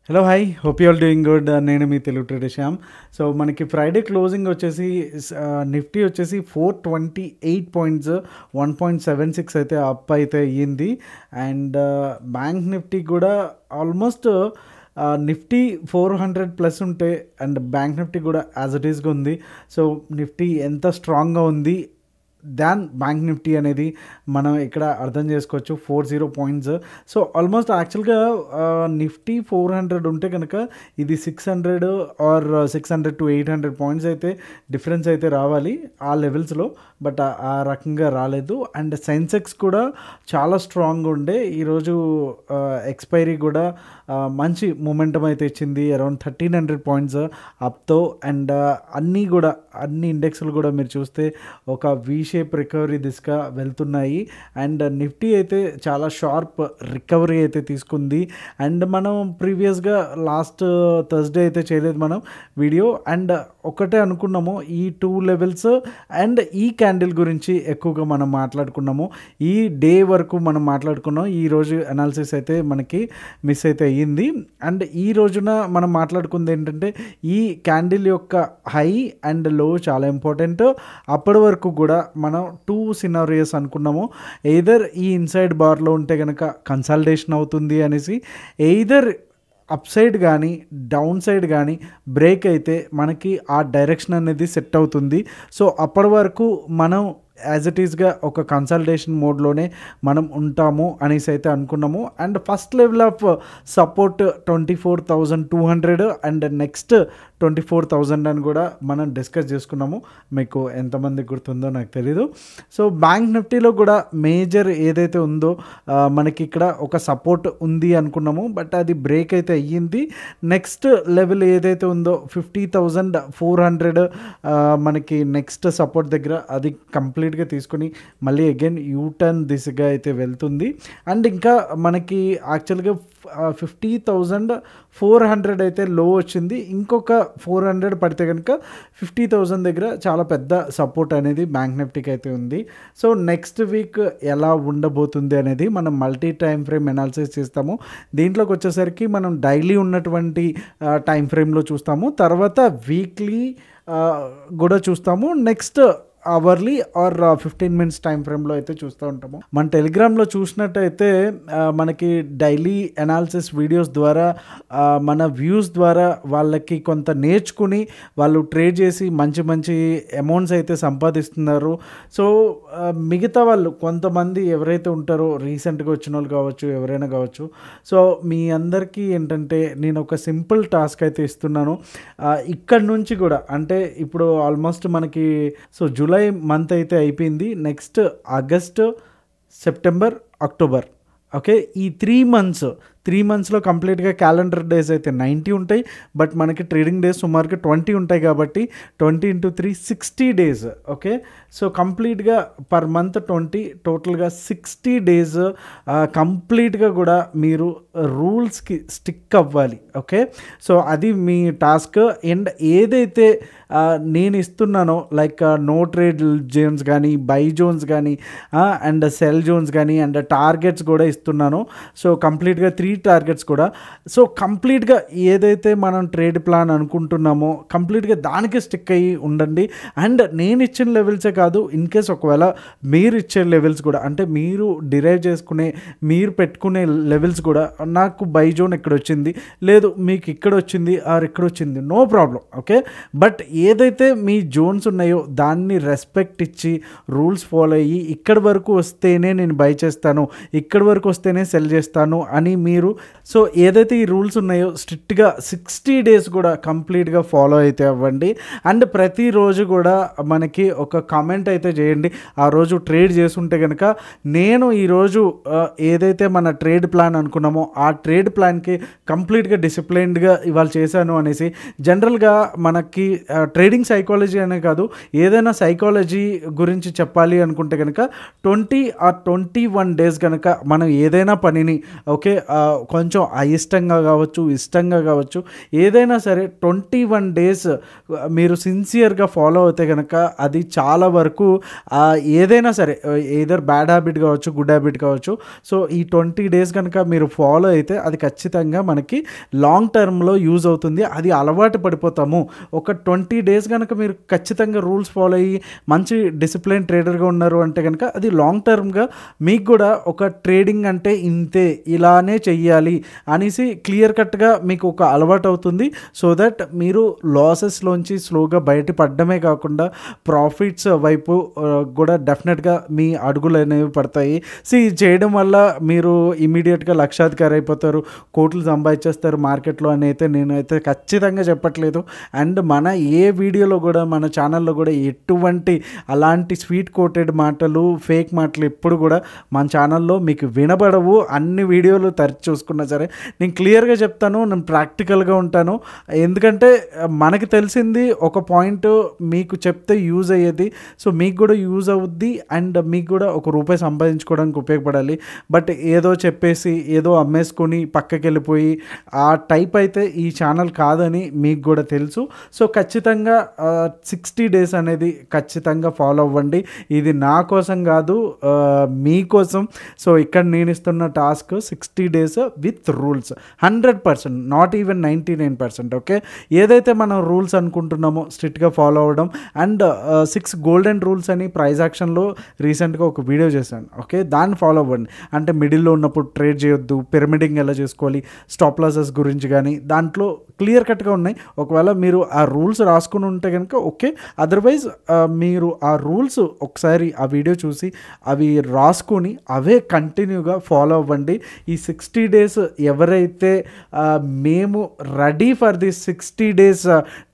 Hello hi hope you all doing good. నేను మీ Telugu trader Shyam. So మనకి Friday closing వచ్చేసి Nifty వచ్చేసి 428 పాయింట్స్ 1.76 అయితే అప్ అయితే అయ్యింది. అండ్ బ్యాంక్ నిఫ్టీ కూడా ఆల్మోస్ట్ నిఫ్టీ 400 ప్లస్ ఉంటే అండ్ బ్యాంక్ నిఫ్టీ కూడా యాజ్ ఇట్ ఈస్గా ఉంది. సో నిఫ్టీ ఎంత స్ట్రాంగ్గా ఉంది దాన్ బ్యాంక్ నిఫ్టీ అనేది మనం ఇక్కడ అర్థం చేసుకోవచ్చు. 40 పాయింట్స్. సో ఆల్మోస్ట్ యాక్చువల్గా నిఫ్టీ 400 ఉంటే కనుక ఇది 600 ఆర్ 600 to 800 పాయింట్స్ అయితే డిఫరెన్స్ అయితే రావాలి ఆ లెవెల్స్లో. బట్ ఆ రకంగా రాలేదు. అండ్ సెన్సెక్స్ కూడా చాలా స్ట్రాంగ్ ఉండే ఈరోజు ఎక్స్పైరీ కూడా మంచి మూమెంటం అయితే ఇచ్చింది. Around 1300 points అప్తో. అండ్ అన్ని ఇండెక్స్లు కూడా మీరు చూస్తే ఒక వి షేప్ రికవరీ దిశగా వెళ్తున్నాయి. అండ్ నిఫ్టీ అయితే చాలా షార్ప్ రికవరీ అయితే తీసుకుంది. అండ్ మనం ప్రీవియస్గా లాస్ట్ థర్స్డే అయితే చేయలేదు మనం వీడియో. అండ్ ఒకటే అనుకున్నాము, ఈ 2 లెవెల్స్ అండ్ ఈ క్యాండిల్ గురించి ఎక్కువగా మనం మాట్లాడుకున్నాము. ఈ డే వరకు మనం మాట్లాడుకున్నాం. ఈరోజు అనాలిసిస్ అయితే మనకి మిస్ అయితే అయ్యింది. అండ్ ఈ రోజున మనం మాట్లాడుకుంది ఏంటంటే ఈ క్యాండిల్ యొక్క హై అండ్ లో చాలా ఇంపార్టెంట్. అప్పటి వరకు కూడా మనం 2 సినారియోస్ అనుకున్నాము. ఎయిదర్ ఈ ఇన్సైడ్ బార్లో ఉంటే కనుక కన్సల్టేషన్ అవుతుంది అనేసి, ఎయిదర్ అప్ సైడ్ కానీ డౌన్ సైడ్ కానీ బ్రేక్ అయితే మనకి ఆ డైరెక్షన్ అనేది సెట్ అవుతుంది. సో అప్పటి వరకు మనం యాజ్ ఇట్ ఈస్గా ఒక కన్సల్టేషన్ మోడ్లోనే మనం ఉంటాము అనేసి అయితే అనుకున్నాము. And first level of support 24,200 and next 24,000 అని కూడా మనం డిస్కస్ చేసుకున్నాము. మీకు ఎంతమందికి గుర్తుందో నాకు తెలీదు. సో బ్యాంక్ నిఫ్టీలో కూడా మేజర్ ఏదైతే ఉందో మనకి ఇక్కడ ఒక సపోర్ట్ ఉంది అనుకున్నాము. బట్ అది బ్రేక్ అయితే అయ్యింది. నెక్స్ట్ లెవెల్ ఏదైతే ఉందో 50,400 మనకి నెక్స్ట్ సపోర్ట్ దగ్గర అది కంప్లీట్గా తీసుకుని మళ్ళీ అగైన్ యూటర్న్ దిశగా అయితే వెళ్తుంది. అండ్ ఇంకా మనకి యాక్చువల్గా 50,400 అయితే లో వచ్చింది. ఇంకొక 400 పడితే కనుక 50,000 దగ్గర చాలా పెద్ద సపోర్ట్ అనేది బ్యాంక్ నిఫ్టీకి అయితే ఉంది. సో నెక్స్ట్ వీక్ ఎలా ఉండబోతుంది అనేది మనం మల్టీ టైం ఫ్రేమ్ అనాలిసిస్ చేస్తాము. దీంట్లోకి వచ్చేసరికి మనం డైలీ ఉన్నటువంటి టైం ఫ్రేమ్లో చూస్తాము, తర్వాత వీక్లీ కూడా చూస్తాము, next hourly or 15 minutes time ఫ్రేమ్లో అయితే చూస్తూ ఉంటాము. మన టెలిగ్రామ్లో చూసినట్టయితే మనకి డైలీ అనాలిసిస్ వీడియోస్ ద్వారా మన వ్యూస్ ద్వారా వాళ్ళకి కొంత నేర్చుకుని వాళ్ళు ట్రేడ్ చేసి మంచి మంచి అమౌంట్స్ అయితే సంపాదిస్తున్నారు. సో మిగతా వాళ్ళు కొంతమంది ఎవరైతే ఉంటారో రీసెంట్గా వచ్చిన వాళ్ళు కావచ్చు, ఎవరైనా కావచ్చు, సో మీ అందరికీ ఏంటంటే నేను ఒక సింపుల్ టాస్క్ అయితే ఇస్తున్నాను. ఇక్కడ నుంచి కూడా అంటే ఇప్పుడు ఆల్మోస్ట్ మనకి సో జూలై మంత్ అయితే అయిపోయింది. Next August, September, October, okay, ఈ 3 మంత్స్లో కంప్లీట్గా క్యాలెండర్ డేస్ అయితే 90 ఉంటాయి. బట్ మనకి ట్రేడింగ్ డేస్ సుమారుగా 20 ఉంటాయి కాబట్టి 20 × 3 60 డేస్. ఓకే, సో కంప్లీట్గా పర్ మంత్ 20, టోటల్గా 60 డేస్ కంప్లీట్గా కూడా మీరు రూల్స్కి స్టిక్ అవ్వాలి. ఓకే, సో అది మీ టాస్క్. అండ్ ఏదైతే నేను ఇస్తున్నానో లైక్ నో ట్రేడ్ జోన్స్ కానీ, బై జోన్స్ కానీ, అండ్ సెల్ జోన్స్ కానీ, అండ్ టార్గెట్స్ కూడా ఇస్తున్నాను. సో కంప్లీట్గా 3 టార్గెట్స్ కూడా. సో కంప్లీట్గా ఏదైతే మనం ట్రేడ్ ప్లాన్ అనుకుంటున్నామో కంప్లీట్గా దానికి స్టిక్ అయ్యి ఉండండి. అండ్ నేను ఇచ్చిన లెవెల్సే కాదు, ఇన్ కేస్ ఒకవేళ మీరు ఇచ్చే లెవెల్స్ కూడా అంటే మీరు డిరైవ్ చేసుకునే మీరు పెట్టుకునే లెవెల్స్ కూడా నాకు బై జోన్ ఎక్కడ వచ్చింది, లేదు మీకు ఇక్కడ వచ్చింది ఆర్ ఇక్కడ వచ్చింది, నో ప్రాబ్లం. ఓకే, బట్ ఏదైతే మీ జోన్స్ ఉన్నాయో దాన్ని రెస్పెక్ట్ ఇచ్చి రూల్స్ ఫాలో అయ్యి ఇక్కడి వరకు వస్తేనే నేను బై చేస్తాను, ఇక్కడి వరకు వస్తేనే సెల్ చేస్తాను అని మీరు సో ఏదైతే ఈ రూల్స్ ఉన్నాయో స్ట్రిక్ట్గా 60 డేస్ కూడా కంప్లీట్గా ఫాలో అయితే అవ్వండి. అండ్ ప్రతిరోజు కూడా మనకి ఒక కామెంట్ అయితే చేయండి. ఆ రోజు ట్రేడ్ చేసుంటే కనుక నేను ఈరోజు ఏదైతే మన ట్రేడ్ ప్లాన్ అనుకున్నామో ఆ ట్రేడ్ ప్లాన్కి కంప్లీట్గా డిసిప్లైన్డ్గా ఇవాళ చేశాను అనేసి. జనరల్గా మనకి ట్రేడింగ్ సైకాలజీ అనే కాదు, ఏదైనా సైకాలజీ గురించి చెప్పాలి అనుకుంటే కనుక 20 or 21 డేస్ కనుక మనం ఏదైనా పనిని ఓకే కొంచెం అయిష్టంగా కావచ్చు, ఇష్టంగా కావచ్చు, ఏదైనా సరే 21 డేస్ మీరు సిన్సియర్గా ఫాలో అయితే కనుక అది చాలా వరకు ఏదైనా సరే ఏదర్ బ్యాడ్ హ్యాబిట్ కావచ్చు, గుడ్ హ్యాబిట్ కావచ్చు. సో ఈ 20 డేస్ కనుక మీరు ఫాలో అయితే అది ఖచ్చితంగా మనకి లాంగ్ టర్మ్లో యూజ్ అవుతుంది. అది అలవాటు పడిపోతాము. ఒక 20 డేస్ కనుక మీరు ఖచ్చితంగా రూల్స్ ఫాలో అయ్యి మంచి డిసిప్లిన్ ట్రేడర్గా ఉన్నారు అంటే కనుక అది లాంగ్ టర్మ్గా మీకు కూడా ఒక ట్రేడింగ్ అంటే ఇంతే, ఇలానే చెయ్యాలి అనేసి క్లియర్ కట్గా మీకు ఒక అలవాటు అవుతుంది. సో దట్ మీరు లాసెస్లోంచి స్లోగా బయటపడడమే కాకుండా ప్రాఫిట్స్ వైపు కూడా డెఫినెట్గా మీ అడుగులు అనేవి పడతాయి. చేయడం వల్ల మీరు ఇమీడియట్గా లక్షాధికారి అయిపోతారు, కోట్లు సంపాదించేస్తారు మార్కెట్లో అని అయితే నేనైతే ఖచ్చితంగా చెప్పట్లేదు. అండ్ మన ఏ వీడియోలో కూడా మన ఛానల్లో కూడా ఎటువంటి అలాంటి స్వీట్ కోటెడ్ మాటలు, ఫేక్ మాటలు ఎప్పుడు కూడా మన ఛానల్లో మీకు వినబడవు. అన్ని వీడియోలు తరచి చూసుకున్నా సరే నేను క్లియర్గా చెప్తాను, నేను ప్రాక్టికల్గా ఉంటాను. ఎందుకంటే మనకి తెలిసింది ఒక పాయింట్ మీకు చెప్తే యూజ్ అయ్యేది, సో మీకు కూడా యూజ్ అవుద్ది అండ్ మీకు కూడా ₹1 సంపాదించుకోవడానికి ఉపయోగపడాలి. బట్ ఏదో చెప్పేసి ఏదో అమ్మేసుకొని పక్కకి వెళ్ళిపోయి ఆ టైప్ అయితే ఈ ఛానల్ కాదని మీకు కూడా తెలుసు. సో ఖచ్చితంగా 60 డేస్ అనేది ఖచ్చితంగా ఫాలో అవ్వండి. ఇది నా కోసం కాదు, మీకోసం. సో ఇక్కడ నేను ఇస్తున్న task 60 days with rules 100%, not even 99%. Okay, ఏదైతే మనం రూల్స్ అనుకుంటున్నామో స్ట్రిక్ట్గా ఫాలో అవ్వడం. అండ్ 6 గోల్డెన్ రూల్స్ అని ప్రైజ్ యాక్షన్లో రీసెంట్గా ఒక వీడియో చేశాను. ఓకే, దాన్ని ఫాలో అవ్వండి. అంటే మిడిల్లో ఉన్నప్పుడు ట్రేడ్ చేయొద్దు, పిరమిడింగ్ ఎలా చేసుకోవాలి, స్టాప్ లాసెస్ గురించి కానీ దాంట్లో క్లియర్ కట్గా ఉన్నాయి. ఒకవేళ మీరు ఆ రూల్స్ రాసుకుని ఉంటే కనుక ఓకే, అదర్వైజ్ మీరు ఆ రూల్స్ ఒకసారి ఆ వీడియో చూసి అవి రాసుకొని అవే కంటిన్యూగా ఫాలో అవ్వండి. ఈ 60 డేస్ ఎవరైతే మేము ready for this 60 days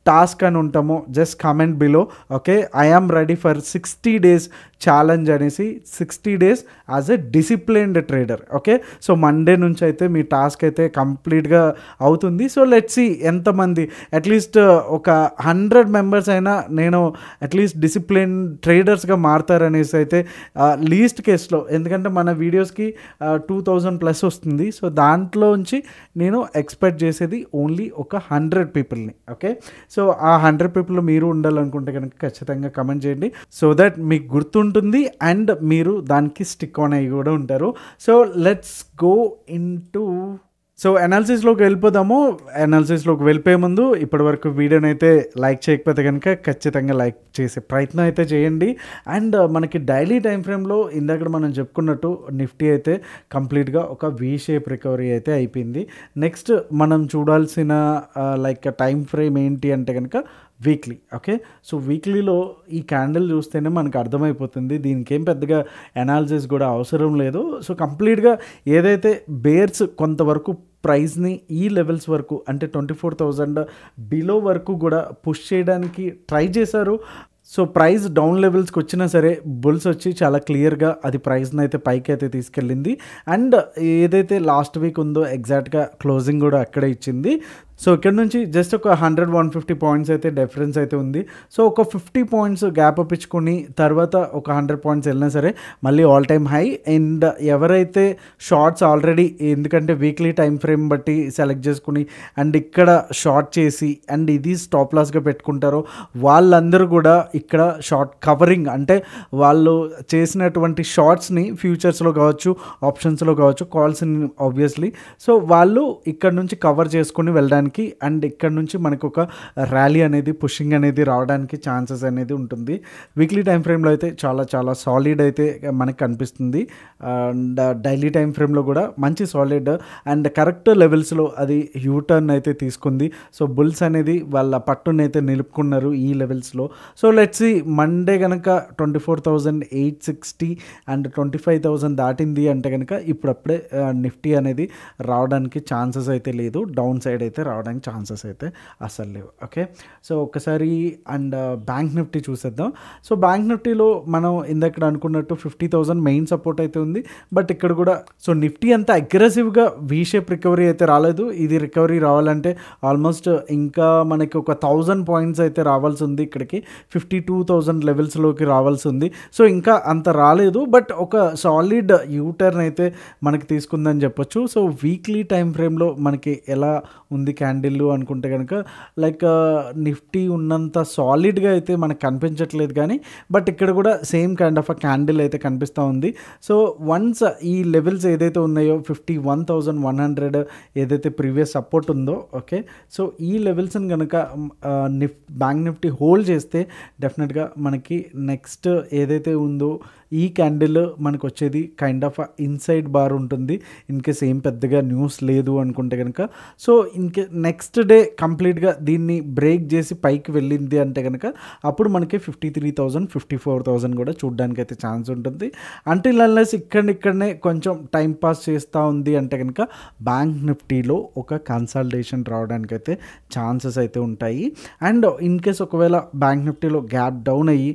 task అని ఉంటామో just comment below. Okay, I am ready for 60 days challenge అనేసి, 60 days as a disciplined trader. Okay, so Monday నుంచి అయితే మీ టాస్క్ అయితే కంప్లీట్గా అవుతుంది. సో లెట్స్ సీ ఎంతమంది అట్లీస్ట్ ఒక 100 మెంబర్స్ అయినా నేను అట్లీస్ట్ డిసిప్లిన్ ట్రేడర్స్గా మారుతారనేసి అయితే లీస్ట్ కేసులో, ఎందుకంటే మన వీడియోస్కి 2000+ వస్తుంది. సో దాంట్లోంచి నేను ఎక్స్పెక్ట్ చేసేది ఓన్లీ ఒక 100 పీపుల్ని. ఓకే, సో ఆ 100 పీపుల్ మీరు ఉండాలనుకుంటే కనుక ఖచ్చితంగా కమెంట్ చేయండి. సో దట్ మీకు గుర్తుంటుంది అండ్ మీరు దానికి స్టిక్ ఆన్ అయ్యి కూడా ఉంటారు. So let's go into అనాలిసిస్లోకి వెళ్ళిపోదాము. అనాలిసిస్లోకి వెళ్ళిపోయే ముందు ఇప్పటివరకు వీడియోని అయితే లైక్ చేయకపోతే కనుక ఖచ్చితంగా లైక్ చేసే ప్రయత్నం అయితే చేయండి. అండ్ మనకి డైలీ టైం ఫ్రేమ్లో ఇందాక మనం చెప్పుకున్నట్టు నిఫ్టీ అయితే కంప్లీట్గా ఒక వీ షేప్ రికవరీ అయితే అయిపోయింది. నెక్స్ట్ మనం చూడాల్సిన లైక్ టైం ఫ్రేమ్ ఏంటి అంటే కనుక వీక్లీ. ఓకే, సో వీక్లీలో ఈ క్యాండిల్ చూస్తేనే మనకు అర్థమైపోతుంది, దీనికి ఏం పెద్దగా అనాలిసిస్ కూడా అవసరం లేదు. సో కంప్లీట్గా ఏదైతే బేర్స్ కొంతవరకు ప్రైస్ని ఈ లెవెల్స్ వరకు అంటే 24,000 బిలో వరకు కూడా పుష్ చేయడానికి ట్రై చేశారు. సో ప్రైస్ డౌన్ లెవెల్స్కి వచ్చినా సరే బుల్స్ వచ్చి చాలా క్లియర్గా అది ప్రైస్ని అయితే పైకి అయితే తీసుకెళ్ళింది. అండ్ ఏదైతే లాస్ట్ వీక్ ఉందో ఎగ్జాక్ట్గా క్లోజింగ్ కూడా అక్కడే ఇచ్చింది. సో ఇక్కడ నుంచి జస్ట్ ఒక 100-150 పాయింట్స్ అయితే డిఫరెన్స్ అయితే ఉంది. సో ఒక 50 పాయింట్స్ గ్యాప్ అప్ ఇచ్చుకొని తర్వాత ఒక 100 పాయింట్స్ వెళ్ళినా సరే మళ్ళీ ఆల్ టైమ్ హై. అండ్ ఎవరైతే షార్ట్స్ ఆల్రెడీ, ఎందుకంటే వీక్లీ టైం ఫ్రేమ్ బట్టి సెలెక్ట్ చేసుకుని అండ్ ఇక్కడ షార్ట్ చేసి అండ్ ఇది స్టాప్ లాస్గా పెట్టుకుంటారో వాళ్ళందరూ కూడా ఇక్కడ షార్ట్ కవరింగ్, అంటే వాళ్ళు చేసినటువంటి షార్ట్స్ని ఫ్యూచర్స్లో కావచ్చు, ఆప్షన్స్లో కావచ్చు, కాల్స్ని ఆబ్వియస్లీ, సో వాళ్ళు ఇక్కడ నుంచి కవర్ చేసుకుని వెళ్ళడానికి అండ్ ఇక్కడ నుంచి మనకు ఒక ర్యాలీ అనేది, పుషింగ్ అనేది రావడానికి ఛాన్సెస్ అనేది ఉంటుంది. వీక్లీ టైం ఫ్రేమ్లో అయితే చాలా చాలా సాలిడ్ అయితే మనకు కనిపిస్తుంది. అండ్ డైలీ టైం ఫ్రేమ్లో కూడా మంచి సాలిడ్ అండ్ కరెక్ట్ లెవెల్స్లో అది యూటర్న్ అయితే తీసుకుంది. సో బుల్స్ అనేది వాళ్ళ పట్టును అయితే నిలుపుకున్నారు ఈ లెవెల్స్లో. సో లెట్స్ సీ మండే కనుక 24,860 అండ్ 25,000 దాటింది అంటే కనుక ఇప్పుడప్పుడే నిఫ్టీ అనేది రావడానికి ఛాన్సెస్ అయితే లేదు, డౌన్ సైడ్ అయితే రావడానికి రావడానికి ఛాన్సెస్ అయితే అసలు లేవు. ఓకే, సో ఒకసారి అండ్ బ్యాంక్ నిఫ్టీ చూసేద్దాం. సో బ్యాంక్ నిఫ్టీలో మనం ఇందాక అనుకున్నట్టు 50,000 మెయిన్ సపోర్ట్ అయితే ఉంది. బట్ ఇక్కడ కూడా సో నిఫ్టీ అంత అగ్రెసివ్గా వీ షేప్ రికవరీ అయితే రాలేదు. ఇది రికవరీ రావాలంటే ఆల్మోస్ట్ ఇంకా మనకి ఒక 1000 పాయింట్స్ అయితే రావాల్సి ఉంది. ఇక్కడికి 52,000 లెవెల్స్లోకి రావాల్సి ఉంది. సో ఇంకా అంత రాలేదు, బట్ ఒక సాలిడ్ యూటర్న్ అయితే మనకి తీసుకుందని చెప్పొచ్చు. సో వీక్లీ టైం ఫ్రేమ్లో మనకి ఎలా ఉంది క్యాండిల్ అనుకుంటే కనుక లైక్ నిఫ్టీ ఉన్నంత సాలిడ్గా అయితే మనకు కనిపించట్లేదు, కానీ బట్ ఇక్కడ కూడా same kind of a candle అయితే కనిపిస్తూ ఉంది. సో వన్స్ ఈ లెవెల్స్ ఏదైతే ఉన్నాయో 51,100 ఏదైతే ప్రీవియస్ సపోర్ట్ ఉందో, ఓకే, సో ఈ లెవెల్స్ని కనుక బ్యాంక్ నిఫ్టీ హోల్డ్ చేస్తే డెఫినెట్గా మనకి నెక్స్ట్ ఏదైతే ఉందో ఈ క్యాండిల్ మనకు వచ్చేది కైండ్ ఆఫ్ ఇన్సైడ్ బార్ ఉంటుంది. ఇన్కేస్ ఏం పెద్దగా న్యూస్ లేదు అనుకుంటే కనుక. సో నెక్స్ట్ డే కంప్లీట్గా దీన్ని బ్రేక్ చేసి పైకి వెళ్ళింది అంటే కనుక అప్పుడు మనకి 53,000 54,000 కూడా చూడడానికి అయితే ఛాన్స్ ఉంటుంది. అంటిల్ అన్లెస్ ఇక్కడనే కొంచెం టైం పాస్ చేస్తూ ఉంది అంటే కనుక బ్యాంక్ నిఫ్టీలో ఒక కన్సల్టేషన్ రావడానికి అయితే ఛాన్సెస్ అయితే ఉంటాయి. అండ్ ఇన్ కేస్ ఒకవేళ బ్యాంక్ నిఫ్టీలో గ్యాప్ డౌన్ అయ్యి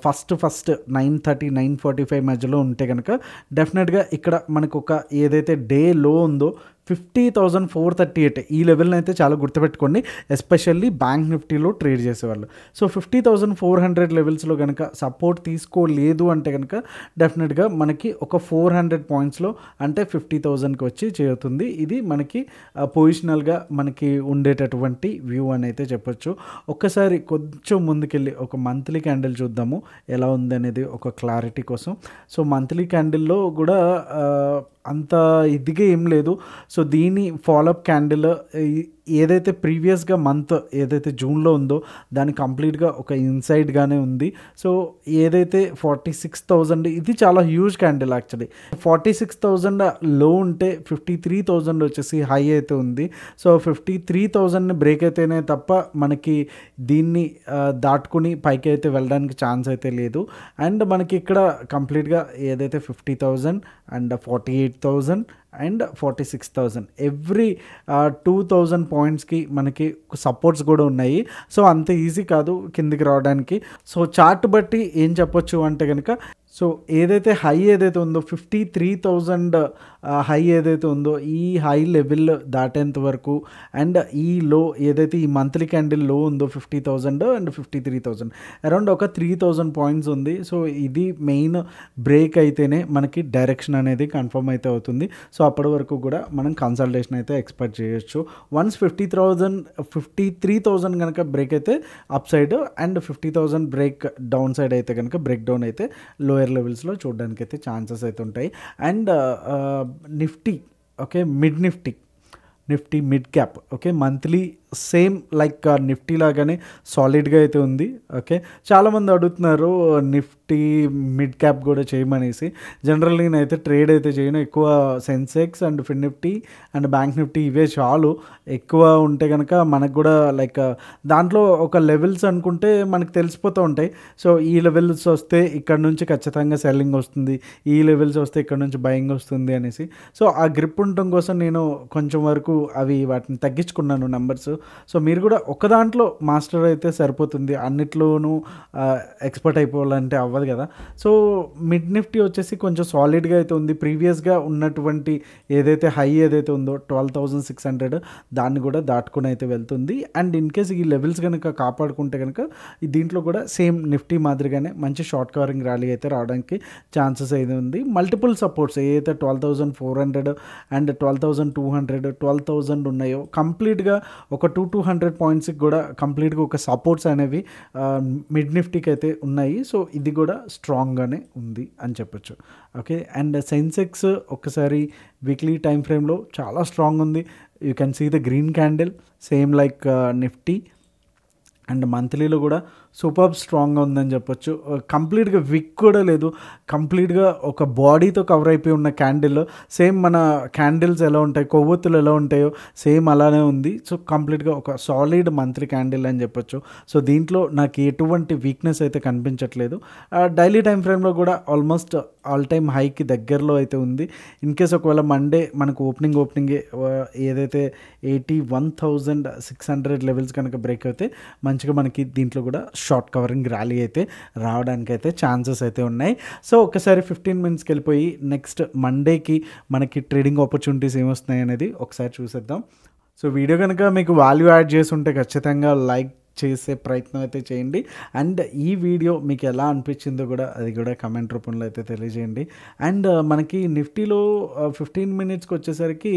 ఫస్ట్ 930 945 మధ్యలో ఉంటే కనుక డెఫినెట్గా ఇక్కడ మనకు ఒక ఏదైతే డే లో ఉందో 50,438 ఈ లెవెల్ని అయితే చాలా గుర్తుపెట్టుకోండి, ఎస్పెషల్లీ బ్యాంక్ నిఫ్టీలో ట్రేడ్ చేసేవాళ్ళు. సో 50,400 లెవెల్స్లో కనుక సపోర్ట్ తీసుకోలేదు అంటే కనుక డెఫినెట్గా మనకి ఒక 400 పాయింట్స్లో అంటే 50,000కి వచ్చి చేరుతుంది. ఇది మనకి పొజిషనల్గా మనకి ఉండేటటువంటి వ్యూ అని అయితే చెప్పొచ్చు. ఒక్కసారి కొంచెం ముందుకెళ్ళి ఒక మంత్లీ క్యాండిల్ చూద్దాము ఎలా ఉంది అనేది ఒక క్లారిటీ కోసం. సో మంత్లీ క్యాండిల్లో కూడా అంత ఇదిగా ఏం లేదు. సో దీని ఫాలోఅప్ క్యాండిల్ ఏదైతే ప్రీవియస్గా మంత్ ఏదైతే జూన్లో ఉందో దాని కంప్లీట్గా ఒక ఇన్సైడ్గానే ఉంది. సో ఏదైతే 46,000 ఇది చాలా హ్యూజ్ క్యాండిల్ యాక్చువల్లీ. 46,000 లో ఉంటే 53,000 వచ్చేసి హై అయితే ఉంది. సో 53,000ని బ్రేక్ అయితేనే తప్ప మనకి దీన్ని దాటుకుని పైకి అయితే వెళ్ళడానికి ఛాన్స్ అయితే లేదు. అండ్ మనకి ఇక్కడ కంప్లీట్గా ఏదైతే 50,000 అండ్ 48,000 అండ్ 46,000 ఎవ్రీ 2,000 పాయింట్స్కి మనకి సపోర్ట్స్ కూడా ఉన్నాయి. సో అంత ఈజీ కాదు కిందికి రావడానికి. సో చార్ట్ బట్టి ఏం చెప్పొచ్చు అంటే కనుక సో ఏదైతే హై ఏదైతే ఉందో 53,000 హై ఏదైతే ఉందో ఈ హై లెవెల్ దాటేంత వరకు అండ్ ఈ లో ఏదైతే ఈ మంత్లీ క్యాండిల్ లో ఉందో 50,000 అండ్ 53,000 అరౌండ్ ఒక 3,000 పాయింట్స్ ఉంది. సో ఇది మెయిన్ బ్రేక్ అయితేనే మనకి డైరెక్షన్ అనేది కన్ఫర్మ్ అయితే అవుతుంది. సో అప్పటి వరకు కూడా మనం కన్సల్టేషన్ అయితే ఎక్స్పెక్ట్ చేయొచ్చు. వన్స్ 53,000 కనుక బ్రేక్ అయితే up side and 50,000 break down side అయితే కనుక బ్రేక్ డౌన్ అయితే లోయర్ లెవెల్స్లో చూడడానికి అయితే ఛాన్సెస్ అయితే ఉంటాయి. And Nifty okay Nifty mid cap okay monthly same like Nifty లాగానే సాలిడ్గా అయితే ఉంది. ఓకే చాలామంది అడుగుతున్నారు నిఫ్టీ మిడ్ క్యాప్ కూడా చేయమనేసి. జనరల్లీ నేనైతే ట్రేడ్ అయితే చేయను, ఎక్కువ Sensex and fin Nifty and bank Nifty ఇవే చాలు. ఎక్కువ ఉంటే కనుక మనకు కూడా లైక్ దాంట్లో ఒక లెవెల్స్ అనుకుంటే మనకు తెలిసిపోతూ ఉంటాయి. సో ఈ లెవెల్స్ వస్తే ఇక్కడ నుంచి ఖచ్చితంగా సెల్లింగ్ వస్తుంది, ఈ లెవెల్స్ వస్తే ఇక్కడ నుంచి బయింగ్ వస్తుంది అనేసి. సో ఆ గ్రిప్ ఉండటం కోసం నేను కొంచెం వరకు వాటిని తగ్గించుకున్నాను నెంబర్స్. సో మీరు కూడా ఒక దాంట్లో మాస్టర్ అయితే సరిపోతుంది, అన్నిట్లోనూ ఎక్స్పర్ట్ అయిపోవాలంటే అవ్వదు కదా. సో మిడ్ నిఫ్టీ వచ్చేసి కొంచెం సాలిడ్గా అయితే ఉంది. ప్రీవియస్గా ఉన్నటువంటి ఏదైతే హై ఏదైతే ఉందో 12,600 దాన్ని కూడా దాటుకుని అయితే వెళ్తుంది. అండ్ ఇన్ కేస్ ఈ లెవెల్స్ కనుక కాపాడుకుంటే కనుక దీంట్లో కూడా సేమ్ నిఫ్టీ మాదిరిగానే మంచి షార్ట్ కవరింగ్ ర్యాలీ అయితే రావడానికి ఛాన్సెస్ అయితే ఉంది. మల్టిపుల్ సపోర్ట్స్ ఏదైతే 12,400 అండ్ 12,200 12,000 ఉన్నాయో కంప్లీట్గా ఒక 200 పాయింట్స్కి కూడా కంప్లీట్గా ఒక సపోర్ట్స్ అనేవి మిడ్ నిఫ్టీకి అయితే ఉన్నాయి. సో ఇది కూడా స్ట్రాంగ్గానే ఉంది అని చెప్పొచ్చు. ఓకే అండ్ సెన్సెక్స్ ఒక్కసారి వీక్లీ టైం ఫ్రేమ్లో చాలా స్ట్రాంగ్ ఉంది. You can see the green candle same like Nifty. And మంత్లీలో కూడా సూపర్ స్ట్రాంగ్గా ఉందని చెప్పొచ్చు. కంప్లీట్గా విక్ కూడా లేదు, కంప్లీట్గా ఒక బాడీతో కవర్ అయిపోయి ఉన్న క్యాండిల్. సేమ్ మన క్యాండిల్స్ ఎలా ఉంటాయి, కొవ్వొత్తులు ఎలా ఉంటాయో సేమ్ అలానే ఉంది. సో కంప్లీట్గా ఒక సాలిడ్ మంత్లీ క్యాండిల్ అని చెప్పొచ్చు. సో దీంట్లో నాకు ఎటువంటి వీక్నెస్ అయితే కనిపించట్లేదు. డైలీ టైం ఫ్రేమ్లో కూడా ఆల్మోస్ట్ ఆల్ టైమ్ హైకి దగ్గరలో అయితే ఉంది. ఇన్ కేస్ ఒకవేళ మండే మనకు ఓపెనింగ్ ఏదైతే 81,600 లెవెల్స్ కనుక బ్రేక్ అయితే మంచిగా మనకి దీంట్లో కూడా షార్ట్ కవరింగ్ ర్యాలీ అయితే రావడానికి అయితే ఛాన్సెస్ అయితే ఉన్నాయి. సో ఒకసారి 15 మినిట్స్కి వెళ్ళిపోయి నెక్స్ట్ మండేకి మనకి ట్రేడింగ్ ఆపర్చునిటీస్ ఏమొస్తున్నాయి అనేది ఒకసారి చూసేద్దాం. సో వీడియో కనుక మీకు వాల్యూ యాడ్ చేసి ఉంటే ఖచ్చితంగా లైక్ చేసే ప్రయత్నం అయితే చేయండి. అండ్ ఈ వీడియో మీకు ఎలా అనిపించిందో కూడా అది కూడా కమెంట్ రూపంలో అయితే తెలియజేయండి. అండ్ మనకి నిఫ్టీలో 15 మినిట్స్కి వచ్చేసరికి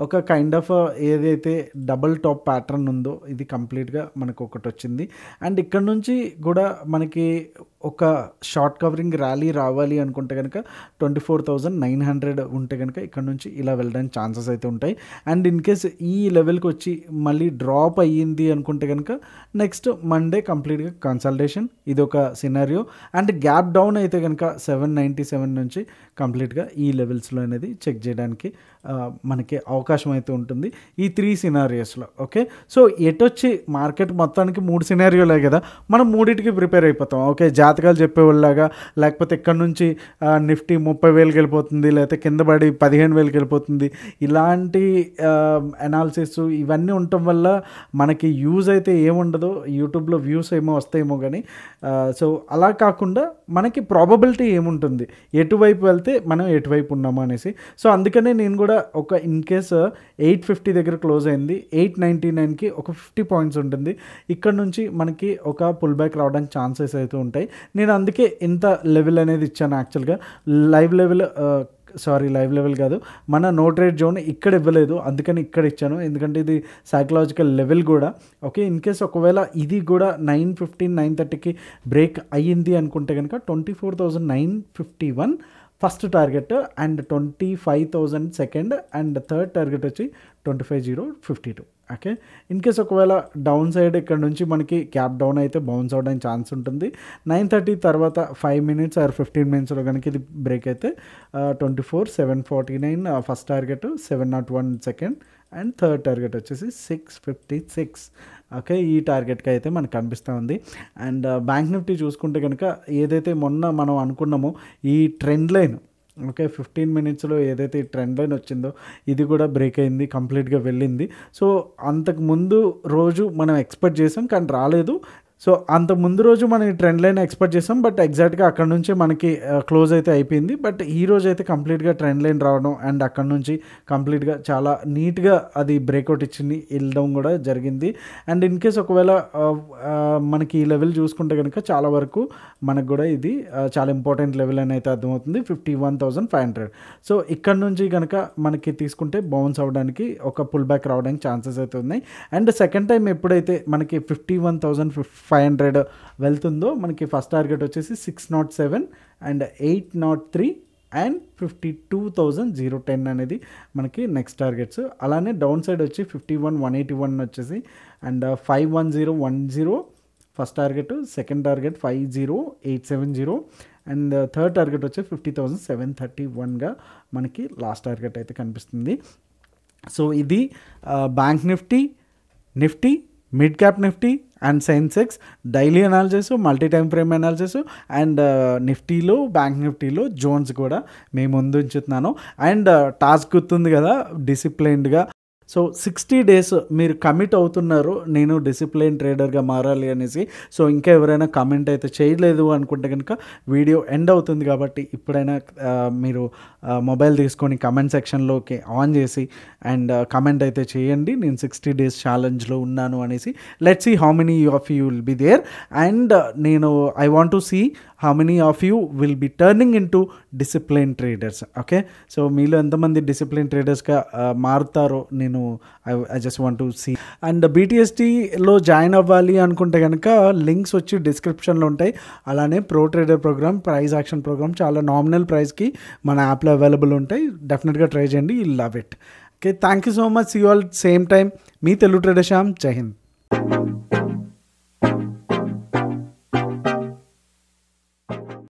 ఒక కైండ్ ఆఫ్ ఏదైతే డబుల్ టాప్ ప్యాటర్న్ ఉందో ఇది కంప్లీట్గా మనకు ఒకటి వచ్చింది. అండ్ ఇక్కడ నుంచి కూడా మనకి ఒక షార్ట్ కవరింగ్ ర్యాలీ రావాలి అనుకుంటే కనుక 24,900 ఉంటే కనుక ఇక్కడ నుంచి ఇలా వెళ్ళడానికి ఛాన్సెస్ అయితే ఉంటాయి. అండ్ ఇన్ కేస్ ఈ లెవెల్కి వచ్చి మళ్ళీ డ్రాప్ అయ్యింది అనుకుంటే కనుక నెక్స్ట్ మండే కంప్లీట్గా కన్సల్టేషన్, ఇది ఒక సినారియో. అండ్ గ్యాప్ డౌన్ అయితే కనుక 797 నుంచి కంప్లీట్గా ఈ లెవెల్స్లో అనేది చెక్ చేయడానికి మనకి అవకాశం అయితే ఉంటుంది ఈ 3 సినారియోస్లో. ఓకే, సో ఎటొచ్చి మార్కెట్ మొత్తానికి 3 సినారియోలే కదా, మనం మూడింటికి ప్రిపేర్ అయిపోతాం. ఓకే, జాతకాలు చెప్పేవాళ్ళలాగా, లేకపోతే ఇక్కడ నుంచి నిఫ్టీ 30,000కి వెళ్ళిపోతుంది, లేకపోతే కింద పడి 15,000కి వెళ్ళిపోతుంది, ఇలాంటి అనాలిసిస్ ఇవన్నీ ఉండటం వల్ల మనకి యూజ్ అయితే ఏముండదు. యూట్యూబ్లో వ్యూస్ ఏమో వస్తాయేమో కానీ, సో అలా కాకుండా మనకి ప్రాబబిలిటీ ఏముంటుంది, ఎటువైపు వెళ్తే మనం ఎటువైపు ఉన్నాము అనేసి. సో అందుకనే నేను కూడా ఒక ఇన్ కేస్ 850 దగ్గర క్లోజ్ అయింది, 899కి ఒక 50 పాయింట్స్ ఉంటుంది. ఇక్కడ నుంచి మనకి ఒక పుల్ బ్యాక్ రావడానికి ఛాన్సెస్ అయితే ఉంటాయి. నేను అందుకే ఇంత లెవెల్ అనేది ఇచ్చాను. యాక్చువల్గా లైవ్ లెవెల్ కాదు, మన నో ట్రేడ్ జోన్ ఇక్కడ ఇవ్వలేదు, అందుకని ఇక్కడ ఇచ్చాను. ఎందుకంటే ఇది సైకలాజికల్ లెవెల్ కూడా. ఓకే, ఇన్ కేస్ ఒకవేళ ఇది కూడా 9:15, 9:30కి బ్రేక్ అయ్యింది అనుకుంటే కనుక 24,951 first target, and 25,000 second, and third target వచ్చి 25,052. ఓకే, ఇన్ కేస్ ఒకవేళ డౌన్ సైడ్ ఇక్కడ నుంచి మనకి క్యాప్ డౌన్ అయితే బౌన్స్ అవడానికి ఛాన్స్ ఉంటుంది. 9:30 తర్వాత 5 మినిట్స్ ఆర్ 15 మినిట్స్లో కనుక ఇది బ్రేక్ అయితే 24,749 first target, 701 second, and third target వచ్చేసి 656. ఓకే, ఈ టార్గెట్కి అయితే మనకు కనిపిస్తూ ఉంది. అండ్ బ్యాంక్ నిఫ్టీ చూసుకుంటే కనుక ఏదైతే మొన్న మనం అనుకున్నామో ఈ ట్రెండ్ లైన్, ఓకే 15 మినిట్స్లో ఏదైతే ఈ ట్రెండ్ లైన్ వచ్చిందో ఇది కూడా బ్రేక్ అయింది, కంప్లీట్గా వెళ్ళింది. సో అంతకు ముందు రోజు మనం ఎక్స్పెక్ట్ చేసాం కానీ రాలేదు. సో అంత ముందు రోజు మనం ఈ ట్రెండ్ లైన్ ఎక్స్పెక్ట్ చేసాం, బట్ ఎగ్జాక్ట్గా అక్కడ నుంచి మనకి క్లోజ్ అయితే అయిపోయింది. బట్ ఈ రోజు అయితే కంప్లీట్గా ట్రెండ్ లైన్ రావడం, అండ్ అక్కడ నుంచి కంప్లీట్గా చాలా నీట్గా అది బ్రేక్అవుట్ ఇచ్చింది, వెళ్ళడం కూడా జరిగింది. అండ్ ఇన్ కేస్ ఒకవేళ మనకి ఈ లెవెల్ చూసుకుంటే కనుక చాలా వరకు మనకు కూడా ఇది చాలా ఇంపార్టెంట్ లెవెల్ అని అయితే అర్థమవుతుంది, 51,500. సో ఇక్కడ నుంచి కనుక మనకి తీసుకుంటే బౌన్స్ అవ్వడానికి ఒక పుల్ బ్యాక్ రావడానికి ఛాన్సెస్ అయితే ఉన్నాయి. అండ్ సెకండ్ టైం ఎప్పుడైతే మనకి 51,500 వెళ్తుందో మనకి ఫస్ట్ టార్గెట్ వచ్చేసి 607 అండ్ 803 అండ్ 52,010 అనేది మనకి నెక్స్ట్ టార్గెట్స్. అలానే డౌన్ సైడ్ వచ్చి 51,181 వచ్చేసి, and 51,010 first target, second target 50,870, and third target వచ్చి 50,731గా మనకి లాస్ట్ టార్గెట్ అయితే కనిపిస్తుంది. సో ఇది bank Nifty, mid cap Nifty and Sensex daily analysis, multi time frame analysis, and నిఫ్టీలో బ్యాంక్ నిఫ్టీలో జోన్స్ కూడా మేము ముందు ఉంచుతున్నాను. అండ్ టాస్క్ గుర్తుంది కదా, డిసిప్లైన్డ్గా. సో 60 డేస్ మీరు కమిట్ అవుతున్నారు నేను డిసిప్లైన్ ట్రేడర్గా మారాలి అనేసి. సో ఇంకా ఎవరైనా కమెంట్ అయితే చేయలేదు అనుకుంటే కనుక వీడియో ఎండ్ అవుతుంది కాబట్టి ఇప్పుడైనా మీరు మొబైల్ తీసుకొని కమెంట్ సెక్షన్లోకి ఆన్ చేసి అండ్ కమెంట్ అయితే చేయండి, నేను 60 డేస్ ఛాలెంజ్లో ఉన్నాను అనేసి. Let's see how many of you will be there. And నేను I want to see how many of you will be turning into discipline traders. Okay, so మీలో ఎంతమంది డిసిప్లైన్ ట్రేడర్స్గా మారుతారో నేను I just want to see. And BTSTలో join అవ్వాలి అనుకుంటే కనుక లింక్స్ వచ్చి డిస్క్రిప్షన్లో ఉంటాయి. అలానే pro trader programme, price action programme చాలా నామినల్ ప్రైస్కి మన యాప్లో అవైలబుల్ ఉంటాయి. డెఫినెట్గా ట్రై చేయండి, you love it. Okay, thank you so much. See you all same time. మీ తెలుగు ట్రేడర్ శ్యామ్. జై హింద్.